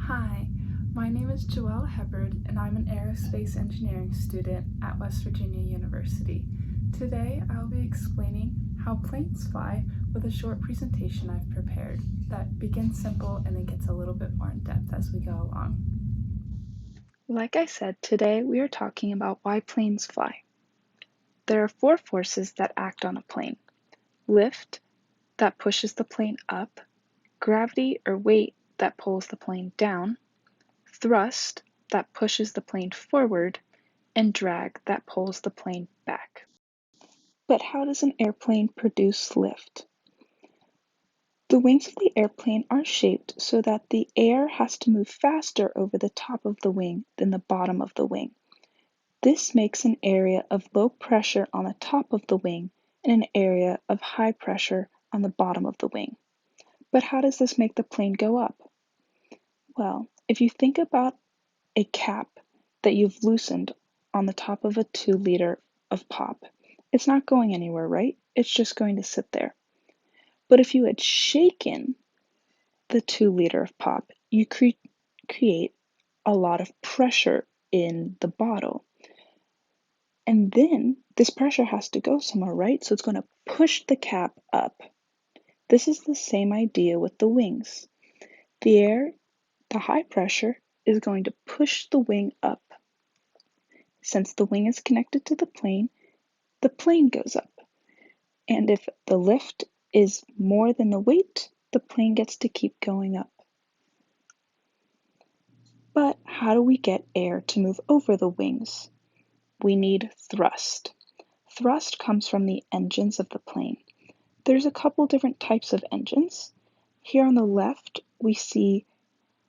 Hi, my name is Joelle Hebbard and I'm an aerospace engineering student at West Virginia University. Today I'll be explaining how planes fly with a short presentation I've prepared that begins simple and then gets a little bit more in depth as we go along. Like I said, today we are talking about why planes fly. There are 4 forces that act on a plane: lift, that pushes the plane up; gravity or weight, that pulls the plane down; thrust, that pushes the plane forward; and drag, that pulls the plane back. But how does an airplane produce lift? The wings of the airplane are shaped so that the air has to move faster over the top of the wing than the bottom of the wing. This makes an area of low pressure on the top of the wing and an area of high pressure on the bottom of the wing. But how does this make the plane go up? Well, if you think about a cap that you've loosened on the top of a 2-liter of pop, it's not going anywhere, right? It's just going to sit there. But if you had shaken the 2-liter of pop, you create a lot of pressure in the bottle. And then this pressure has to go somewhere, right? So it's going to push the cap up. This is the same idea with the wings. The high pressure is going to push the wing up. Since the wing is connected to the plane goes up. And if the lift is more than the weight, the plane gets to keep going up. But how do we get air to move over the wings? We need thrust. Thrust comes from the engines of the plane. There's a couple different types of engines. Here on the left, we see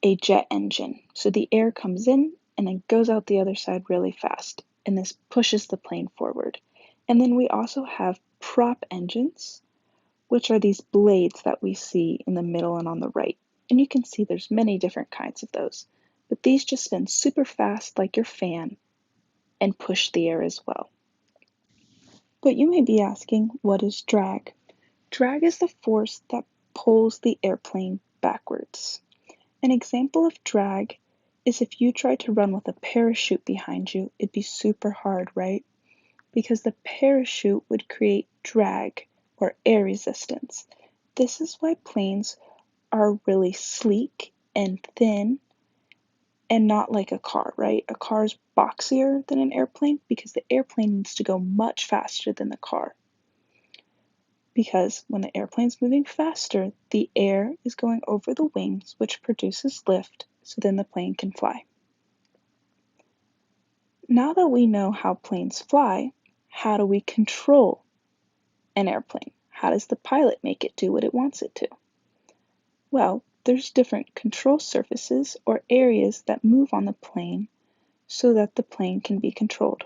a jet engine. So the air comes in and then goes out the other side really fast, and this pushes the plane forward. And then we also have prop engines, which are these blades that we see in the middle and on the right. And you can see there's many different kinds of those. But these just spin super fast like your fan and push the air as well. But you may be asking, what is drag? Drag is the force that pulls the airplane backwards. An example of drag is if you try to run with a parachute behind you, it'd be super hard, right? Because the parachute would create drag or air resistance. This is why planes are really sleek and thin and not like a car, right? A car is boxier than an airplane because the airplane needs to go much faster than the car. Because when the airplane's moving faster, the air is going over the wings, which produces lift, so then the plane can fly. Now that we know how planes fly, how do we control an airplane? How does the pilot make it do what it wants it to? Well, there's different control surfaces or areas that move on the plane so that the plane can be controlled.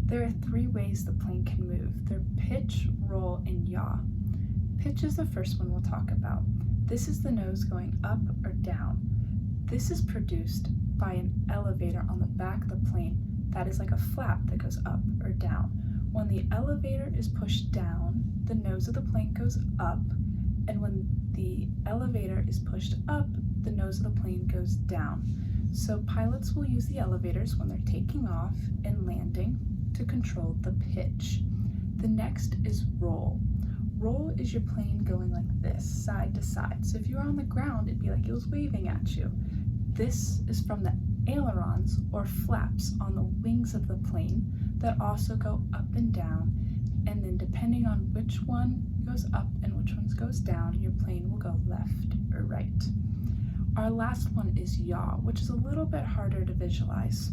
There are 3 ways the plane can move. They're pitch, roll, and yaw. Pitch is the first one we'll talk about. This is the nose going up or down. This is produced by an elevator on the back of the plane that is like a flap that goes up or down. When the elevator is pushed down, the nose of the plane goes up, and when the elevator is pushed up, the nose of the plane goes down. So pilots will use the elevators when they're taking off and landing to control the pitch. The next is roll. Roll is your plane going like this, side to side. So if you were on the ground, it'd be like it was waving at you. This is from the ailerons or flaps on the wings of the plane that also go up and down. And then depending on which one goes up and which one goes down, your plane will go left or right. Our last one is yaw, which is a little bit harder to visualize.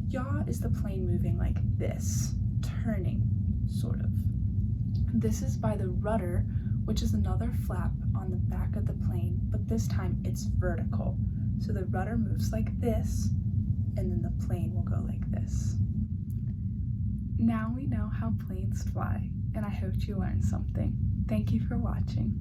Yaw is the plane moving like this, turning, sort of. This is by the rudder, which is another flap on the back of the plane, but this time it's vertical. So the rudder moves like this, and then the plane will go like this. Now we know how planes fly, and I hope you learned something. Thank you for watching.